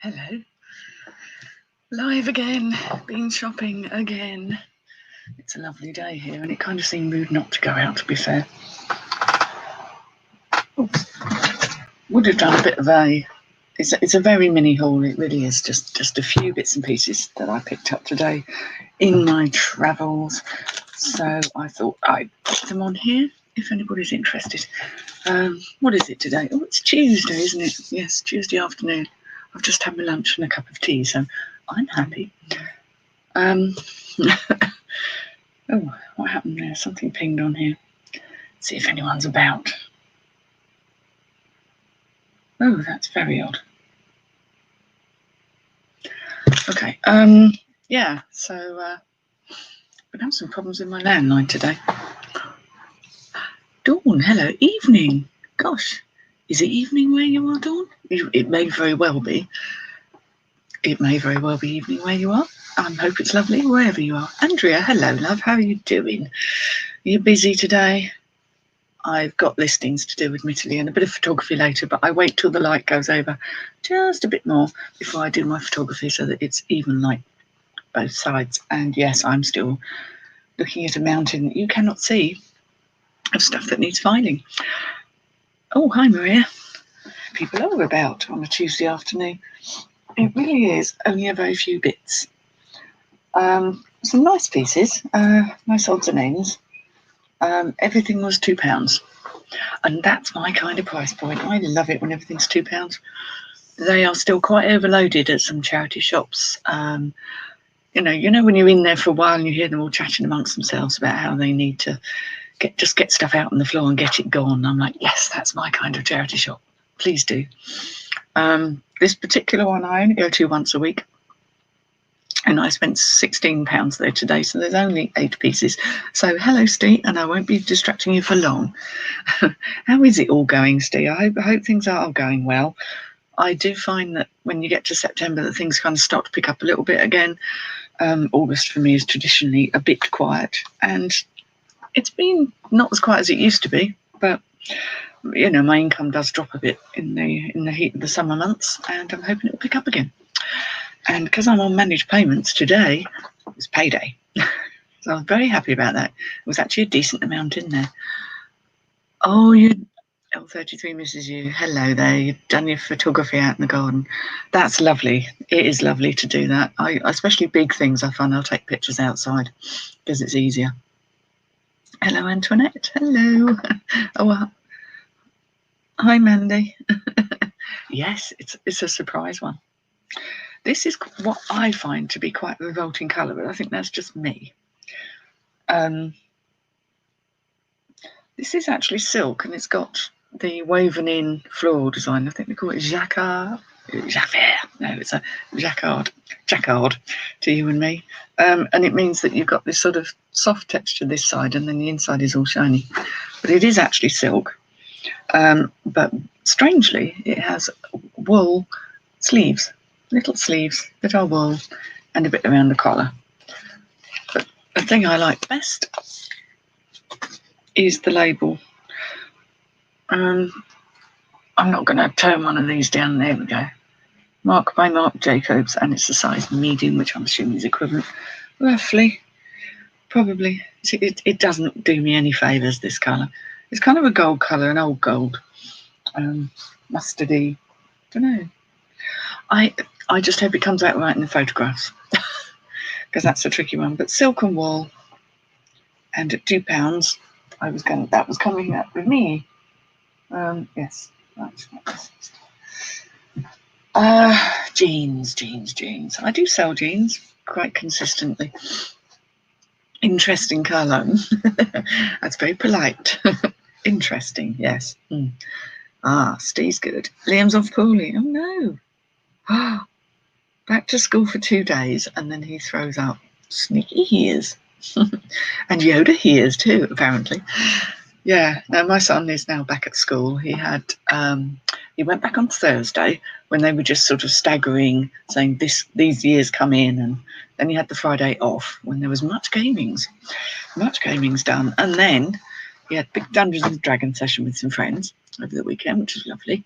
Hello. Live again, been shopping again. It's a lovely day here and it kind of seemed rude not to go out, to be fair. Oops. Would have done a bit of it's a very mini haul, it really is, just a few bits and pieces that I picked up today in my travels. So I thought I'd put them on here if anybody's interested. What is it today? Oh, it's Tuesday, isn't it? Yes, Tuesday afternoon. I've just had my lunch and a cup of tea, so I'm happy. Oh, what happened there? Something pinged on here. Let's see if anyone's about. Oh, that's very odd. Okay. Yeah, so been having some problems with my landline today. Dawn, hello, evening. Gosh, is it evening where you are, Dawn? It may very well be. It may very well be evening where you are. I hope it's lovely wherever you are. Andrea, hello, love. How are you doing? Are you busy today? I've got listings to do, admittedly, and a bit of photography later, but I wait till the light goes over just a bit more before I do my photography so that it's even light both sides. And yes, I'm still looking at a mountain that you cannot see of stuff that needs filing. Oh, hi, Maria. People are about on a Tuesday afternoon. It really is only a very few bits. Some nice pieces, nice odds and ends. Everything was £2, and that's my kind of price point. I love it when everything's £2. They are still quite overloaded at some charity shops. You know when you're in there for a while and you hear them all chatting amongst themselves about how they need to get stuff out on the floor and get it gone. I'm like, yes, that's my kind of charity shop. Please do. This particular one I only go to once a week. And I spent £16 there today, so there's only 8 pieces. So hello, Steve, and I won't be distracting you for long. How is it all going, Steve? I hope things are going well. I do find that when you get to September that things kind of start to pick up a little bit again. August for me is traditionally a bit quiet, and it's been not as quiet as it used to be, but you know, my income does drop a bit in the heat of the summer months, and I'm hoping it'll pick up again. And because I'm on managed payments today, it's payday. So I was very happy about that. It was actually a decent amount in there. Oh, L33 misses you. Hello there. You've done your photography out in the garden. That's lovely. It is lovely to do that. Especially big things, I find I'll take pictures outside because it's easier. Hello, Antoinette. Hello. Oh, hi, Mandy. Yes, it's a surprise one. This is what I find to be quite a revolting colour, but I think that's just me. This is actually silk, and it's got the woven-in floral design. I think they call it jacquard. No, it's a jacquard to you and me. And it means that you've got this sort of soft texture this side, and then the inside is all shiny. But it is actually silk. But strangely, it has wool sleeves, little sleeves that are wool, and a bit around the collar. But the thing I like best is the label. I'm not going to turn one of these down. There we go. Mark by Marc Jacobs, and it's a size medium, which I'm assuming is equivalent, roughly. Probably. It doesn't do me any favours, this colour. It's kind of a gold colour, an old gold, mustardy. Don't know. I just hope it comes out right in the photographs, because that's a tricky one. But silk and wool, and at £2, that was coming up with me. Yes. Right. Jeans. I do sell jeans quite consistently. Interesting colour. That's very polite. Interesting, yes. Steve's good. Liam's off poorly. Oh no. Back to school for 2 days, and then he throws up. Sneaky he is. And Yoda he is too, apparently. Yeah, now my son is now back at school. He went back on Thursday when they were just sort of staggering, saying these years come in, and then he had the Friday off when there was much gaming's done, and then he had big Dungeons and Dragons session with some friends over the weekend, which was lovely.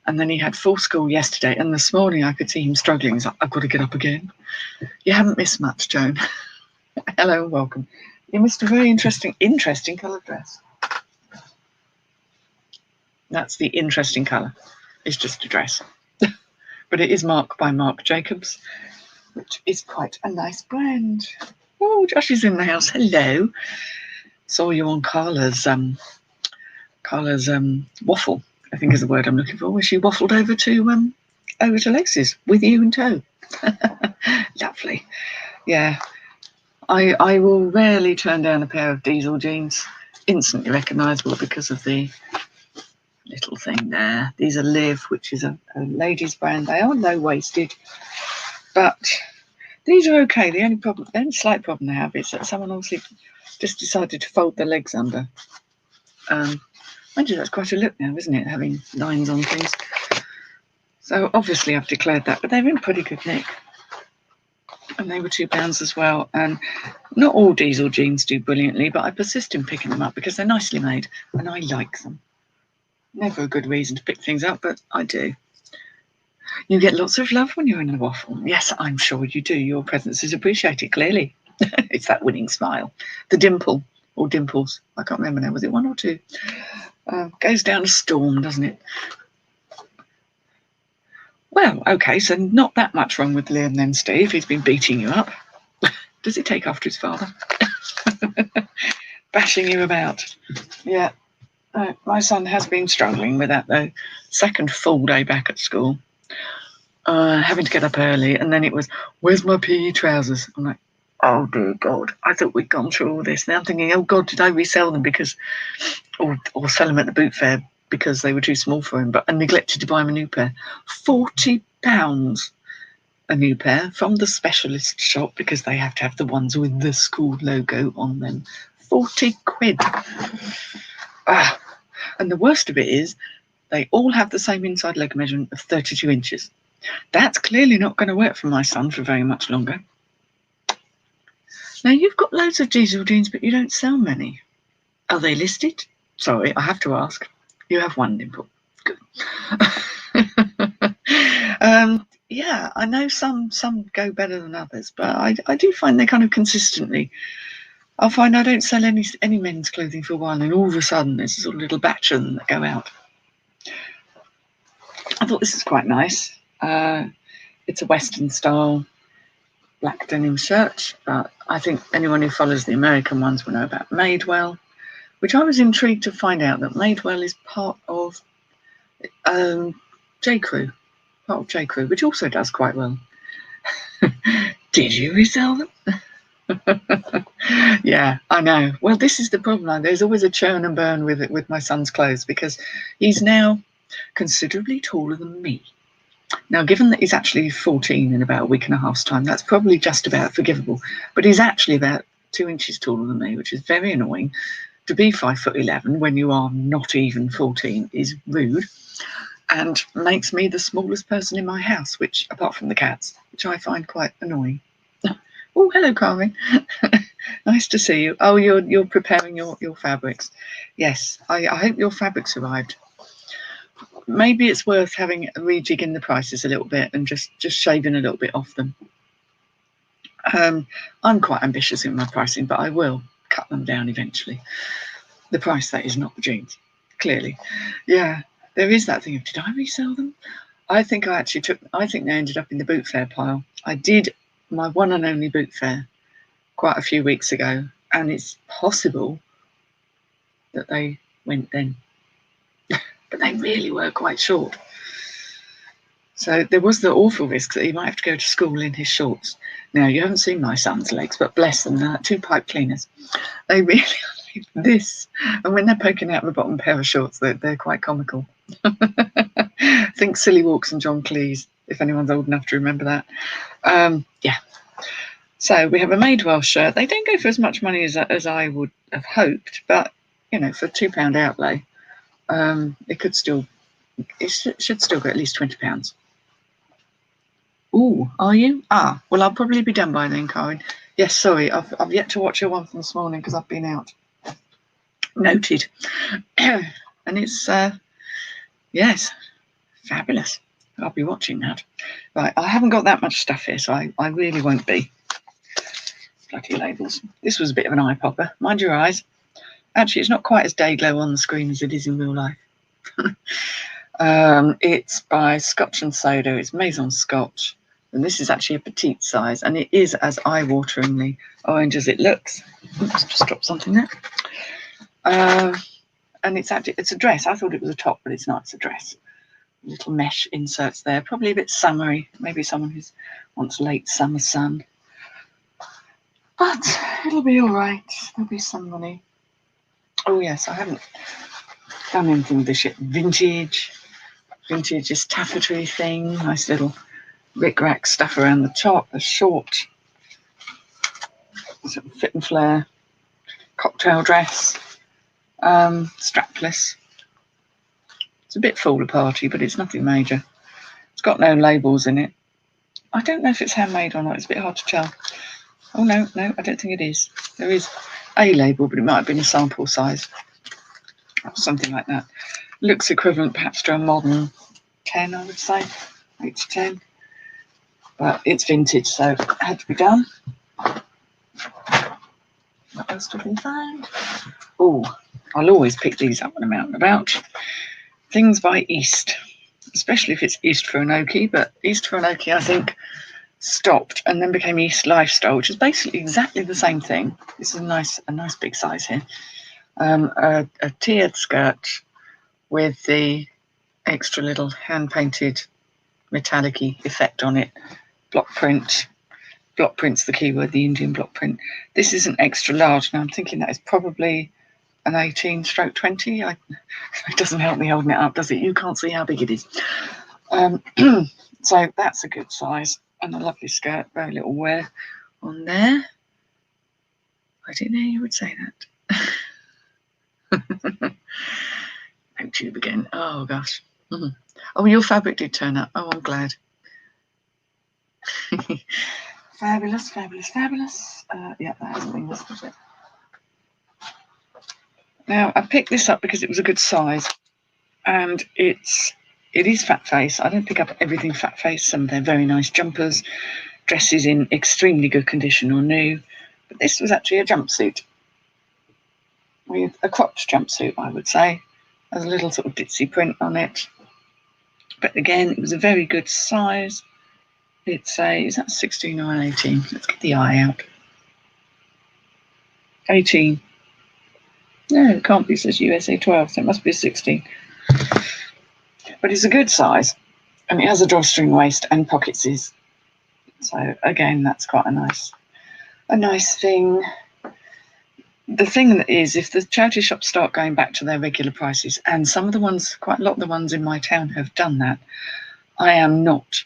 And then he had full school yesterday, and this morning I could see him struggling. He's like, I've got to get up again. You haven't missed much, Joan. Hello and welcome. You missed a very interesting colour dress. That's the interesting colour. It's just a dress. But it is marked by Marc Jacobs, which is quite a nice brand. Oh, Josh is in the house. Hello. Saw you on Carla's waffle, I think is the word I'm looking for, where she waffled over to Lexi's with you in tow. Lovely. Yeah. I will rarely turn down a pair of diesel jeans, instantly recognisable because of the little thing there. These are Liv, which is a ladies' brand. They are low-waisted, but these are okay. The only slight problem they have is that someone obviously just decided to fold their legs under. Mind you, that's quite a look now, isn't it, having lines on things? So obviously I've declared that, but they're in pretty good nick. And they were £2 as well. And not all diesel jeans do brilliantly, but I persist in picking them up because they're nicely made and I like them. Never a good reason to pick things up, but I do. You get lots of love when you're in the waffle. Yes, I'm sure you do. Your presence is appreciated, clearly. It's that winning smile. The dimple, or dimples. I can't remember now. Was it 1 or 2? Goes down a storm, doesn't it? Well, okay, so not that much wrong with Liam then, Steve. He's been beating you up. Does he take after his father? Bashing you about. Yeah. My son has been struggling with that, though. Second full day back at school. Having to get up early, and then it was, where's my PE trousers? I'm like, oh dear God, I thought we'd gone through all this. Now I'm thinking, oh God, did I resell them or sell them at the boot fair because they were too small for him, but I neglected to buy him a new pair. £40 a new pair from the specialist shop because they have to have the ones with the school logo on them. 40 quid. And the worst of it is they all have the same inside leg measurement of 32 inches. That's clearly not going to work for my son for very much longer. Now, you've got loads of diesel jeans, but you don't sell many. Are they listed? Sorry, I have to ask. You have one, Dimple. Good. Yeah, I know some go better than others, but I do find they kind of consistently. I'll find I don't sell any men's clothing for a while, and all of a sudden there's a sort of little batch of them that go out. I thought this is quite nice. It's a Western style black denim shirt, but I think anyone who follows the American ones will know about Madewell, which I was intrigued to find out that Madewell is part of J. Crew, which also does quite well. Did you resell them? Yeah, I know. Well, this is the problem. There's always a churn and burn with my son's clothes because he's now considerably taller than me. Now, given that he's actually 14 in about a week and a half's time, that's probably just about forgivable. But he's actually about 2 inches taller than me, which is very annoying. To be 5'11" when you are not even 14 is rude and makes me the smallest person in my house, which, apart from the cats, which I find quite annoying. Oh, hello, Carmen. Nice to see you. Oh, you're preparing your fabrics. Yes, I hope your fabrics arrived. Maybe it's worth having a rejig in the prices a little bit and just shaving a little bit off them. I'm quite ambitious in my pricing, but I will cut them down eventually. The price, that is, not the jeans, clearly. Yeah, there is that thing of, did I resell them? I think I think they ended up in the boot fair pile. I did my one and only boot fair quite a few weeks ago, and it's possible that they went then. But they really were quite short. So there was the awful risk that he might have to go to school in his shorts. Now, you haven't seen my son's legs, but bless them, they're like 2 pipe cleaners. They really are like this. And when they're poking out the bottom pair of shorts, they're quite comical. Think Silly Walks and John Cleese, if anyone's old enough to remember that. Yeah. So we have a Madewell shirt. They don't go for as much money as I would have hoped, but, you know, for £2 outlay, it should still go at least £20. Ooh, are you? Well, I'll probably be done by then, Karen. Yes, sorry, I've yet to watch your one from this morning because I've been out. Noted. And it's yes, Fabulous. I'll be watching that. Right, I haven't got that much stuff here, so I really won't be. Bloody labels. This was a bit of an eye popper. Mind your eyes. Actually, it's not quite as day glow on the screen as it is in real life. It's by Scotch and Soda. It's Maison Scotch. And this is actually a petite size, and it is as eye-wateringly orange as it looks. Oops, just dropped something there. And it's a dress. I thought it was a top, but it's not. It's a dress. Little mesh inserts there. Probably a bit summery. Maybe someone who wants late summer sun. But it'll be all right. There'll be some money. Oh yes, I haven't done anything with this yet. Vintage is taffetry thing. Nice little rick-rack stuff around the top. A short sort of fit and flare cocktail dress. Strapless. It's a bit fall-aparty, but it's nothing major. It's got no labels in it. I don't know if it's handmade or not. It's a bit hard to tell. Oh, no, I don't think it is. There is a label, but it might have been a sample size or something like that. Looks equivalent perhaps to a modern 10, I would say, 8 to 10. But it's vintage, so it had to be done. What else did we find? Oh, I'll always pick these up when I'm out and about. Things by East, especially if it's East for Anoki, but East for Anoki, I think, stopped and then became East Lifestyle, which is basically exactly the same thing. This is a nice big size here. A tiered skirt with the extra little hand-painted metallic-y effect on it. Block print. Block print's the keyword, the Indian block print. This is an extra large. Now I'm thinking that is probably an 18/20. It doesn't help me holding it up, does it? You can't see how big it is. So that's a good size. And a lovely skirt, very little wear on there. I didn't know you would say that. No tube again. Oh gosh. Oh, your fabric did turn up. Oh, I'm glad. Fabulous. Yeah, that hasn't been this, was it? Now I picked this up because it was a good size, and it is fat face. I don't pick up everything fat face. Some of their very nice jumpers, dresses in extremely good condition or new, but this was actually a jumpsuit, with a cropped jumpsuit, I would say. There's a little sort of ditzy print on it, but again, it was a very good size. It's is that 16 or 18? Let's get the eye out. 18. No, it can't be. It says USA 12, so it must be a 16. But it's a good size, and it has a drawstring waist and pockets. So again, that's quite a nice thing. The thing that is, if the charity shops start going back to their regular prices, and some of the ones, quite a lot of the ones in my town have done that, I am not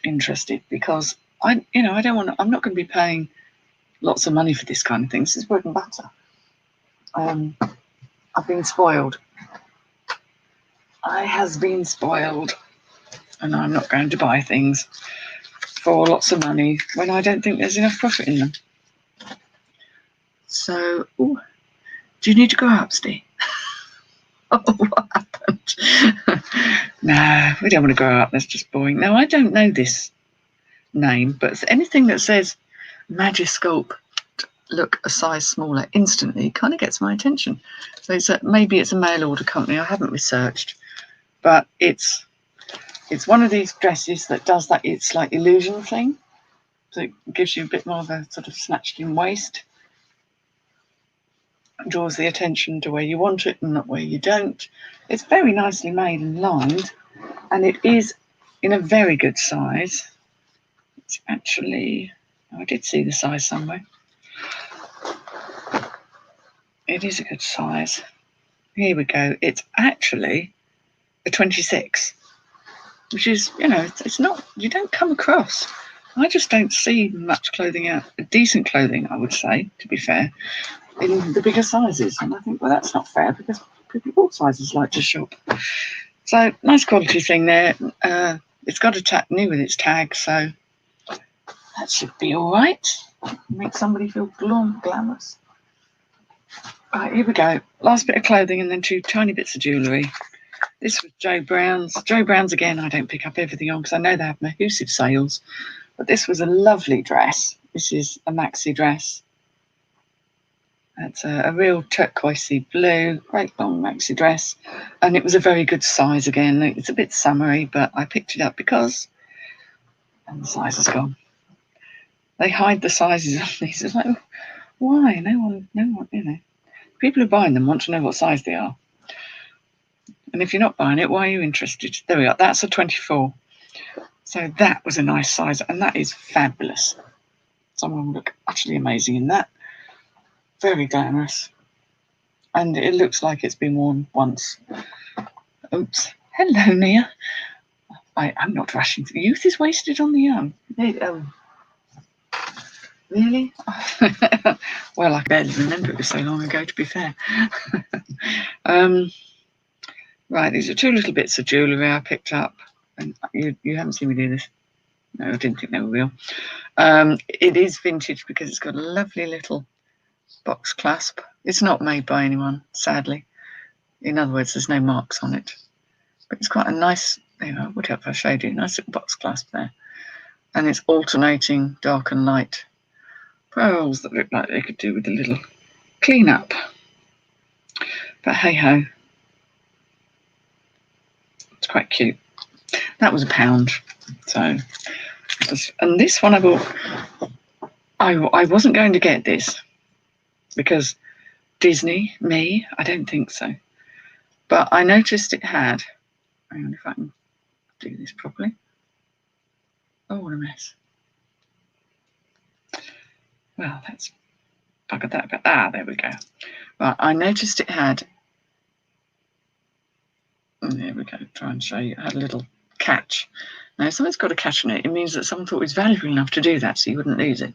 interested, because I don't want to. I'm not going to be paying lots of money for this kind of thing. This is bread and butter. I've been spoiled. I has been spoiled, and I'm not going to buy things for lots of money when I don't think there's enough profit in them. So, do you need to go up, Steve? Oh, what happened? No, we don't want to grow up. That's just boring. Now, I don't know this name, but anything that says Magiscope look a size smaller instantly kind of gets my attention. So maybe it's a mail order company. I haven't researched, but it's one of these dresses that does that. It's like illusion thing. So it gives you a bit more of a sort of snatched in waist. Draws the attention to where you want it and not where you don't. It's very nicely made and lined, and it is in a very good size. It's actually, I did see the size somewhere. It is a good size. Here we go. It's actually a 26, which is, it's not, you don't come across. I just don't see much clothing out, decent clothing, I would say, to be fair, in the bigger sizes. And I think, well, that's not fair, because people of all sizes like to shop. So nice quality thing there. It's got a tag, new with its tag, so that should be all right. Make somebody feel glamorous. Right, here we go. Last bit of clothing and then two tiny bits of jewellery. This was Joe Brown's. Joe Brown's again, I don't pick up everything on because I know they have massive sales. But this was a lovely dress. This is a maxi dress. It's a real turquoisey blue, great long maxi dress. And it was a very good size again. It's a bit summery, but I picked it up because... And the size is gone. They hide the sizes on these. It's like, why? No one, you know. People who are buying them want to know what size they are. And if you're not buying it, why are you interested? There we are. That's a 24. So that was a nice size, and that is fabulous. Someone would look utterly amazing in that. Very glamorous. And it looks like it's been worn once. Oops. Hello, Mia. I'm not rushing. Youth is wasted on the young. Really? Well, I barely remember, it was so long ago, to be fair. Right, these are two little bits of jewellery I picked up. And you haven't seen me do this. No, I didn't think they were real. It is vintage because it's got a lovely little box clasp. It's not made by anyone, sadly. In other words, there's no marks on it. But it's quite a nice, I would have if I showed you, nice little box clasp there. And it's alternating dark and light pearls that look like they could do with a little clean up. But hey ho. It's quite cute. That was £1. So, and this one I bought. I wasn't going to get this because Disney, me, I don't think so. But I noticed it had. Hang on if I can do this properly. Oh, what a mess. Well, let's bugger that bit. There we go. Right, I noticed it had. There we go. Try and show you. It had a little catch. Now, if something's got a catch on it, it means that someone thought it was valuable enough to do that, so you wouldn't lose it.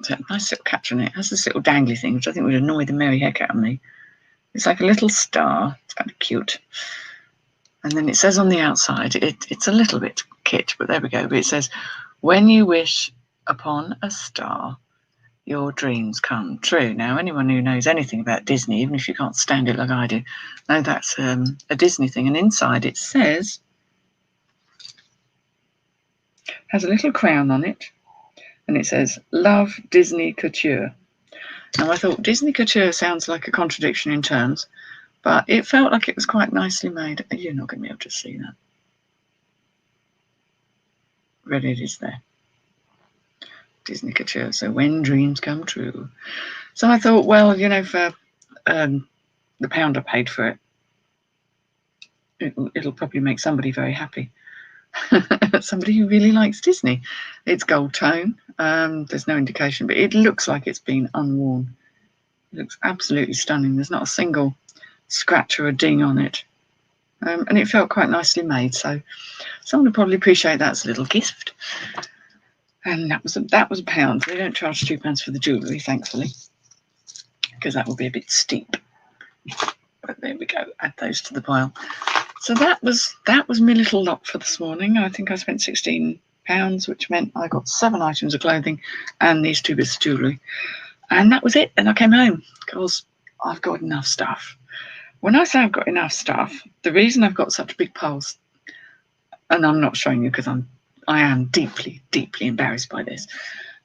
So a nice little catch on it. It has this little dangly thing, which I think would annoy the merry heck out of me. It's like a little star. It's kind of cute. And then it says on the outside, it's a little bit kit, but there we go. But it says, when you wish upon a star, your dreams come true. Now, anyone who knows anything about Disney, even if you can't stand it like I do, know that's a Disney thing. And inside it says, has a little crown on it, and it says, Love Disney Couture. Now, I thought Disney Couture sounds like a contradiction in terms, but it felt like it was quite nicely made. You're not going to be able to see that. But it is there. Disney Couture. So when dreams come true. So I thought, well, for the £1 I paid for it, it'll probably make somebody very happy. Somebody who really likes Disney. It's gold tone. There's no indication, but it looks like it's been unworn. It looks absolutely stunning. There's not a single scratch or a ding on it. And it felt quite nicely made. So someone would probably appreciate that as a little gift. And that was £1. They don't charge £2 for the jewellery, thankfully, because that would be a bit steep. But there we go. Add those to the pile. So that was my little lot for this morning. I think I spent £16, which meant I got 7 items of clothing and these 2 bits of jewellery. And that was it. And I came home because I've got enough stuff. When I say I've got enough stuff, the reason I've got such big piles, and I'm not showing you because I am deeply, deeply embarrassed by this.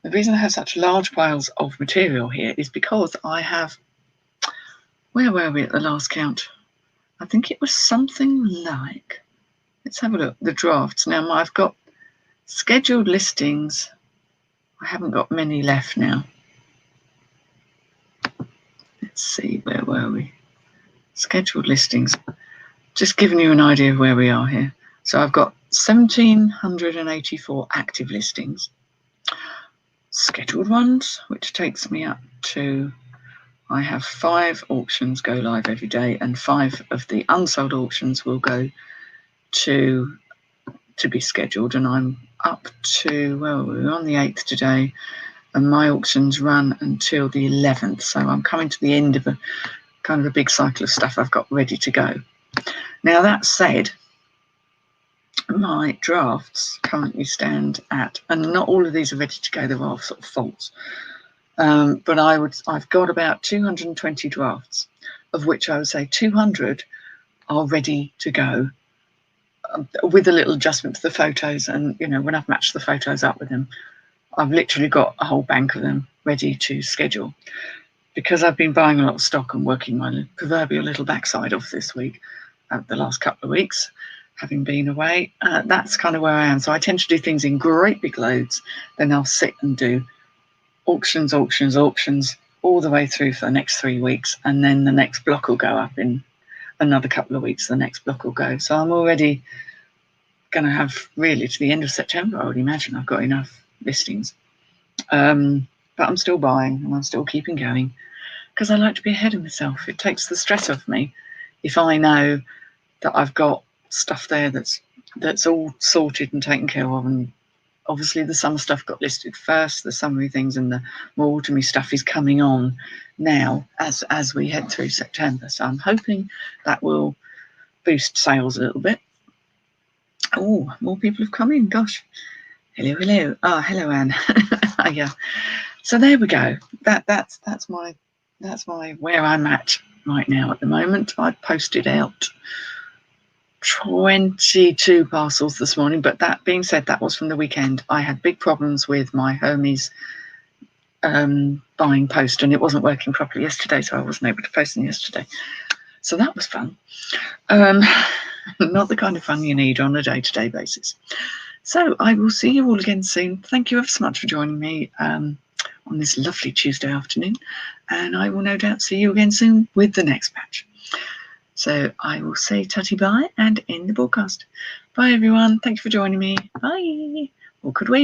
The reason I have such large piles of material here is because I have, where were we at the last count? I think it was something like, let's have a look, the drafts. Now I've got scheduled listings. I haven't got many left now. Let's see, where were we? Scheduled listings. Just giving you an idea of where we are here. So I've got 1,784 active listings. Scheduled ones, which takes me up to, I have 5 auctions go live every day, and 5 of the unsold auctions will go to be scheduled. And I'm up to, well, we're on the 8th today, and my auctions run until the 11th. So I'm coming to the end of a kind of a big cycle of stuff I've got ready to go. Now, that said, my drafts currently stand at, and not all of these are ready to go, there are sort of faults, but I've got about 220 drafts, of which I would say 200 are ready to go, with a little adjustment to the photos. And when I've matched the photos up with them, I've literally got a whole bank of them ready to schedule. Because I've been buying a lot of stock and working my proverbial little backside off this week, the last couple of weeks, having been away, that's kind of where I am. So I tend to do things in great big loads. Then I'll sit and do auctions all the way through for the next 3 weeks. And then the next block will go up in another couple of weeks. The next block will go. So I'm already going to have, really, to the end of September, I would imagine I've got enough listings. But I'm still buying and I'm still keeping going because I like to be ahead of myself. It takes the stress off me if I know that I've got stuff there that's all sorted and taken care of. And obviously the summer stuff got listed first, the summery things, and the more autumny stuff is coming on now as we head through September. So I'm hoping that will boost sales a little bit. Oh, more people have come in. Gosh. Hello. Hello, Anne. Yeah. So there we go. That's my where I'm at right now at the moment. I posted out 22 parcels this morning, but that being said, that was from the weekend. I had big problems with my Hermes buying post, and it wasn't working properly yesterday, so I wasn't able to post them yesterday. So that was fun. Not the kind of fun you need on a day-to-day basis. So I will see you all again soon. Thank you ever so much for joining me on this lovely Tuesday afternoon, and I will no doubt see you again soon with the next batch. So I will say tutty bye and end the broadcast. Bye everyone. Thank you for joining me. Bye. Or could we?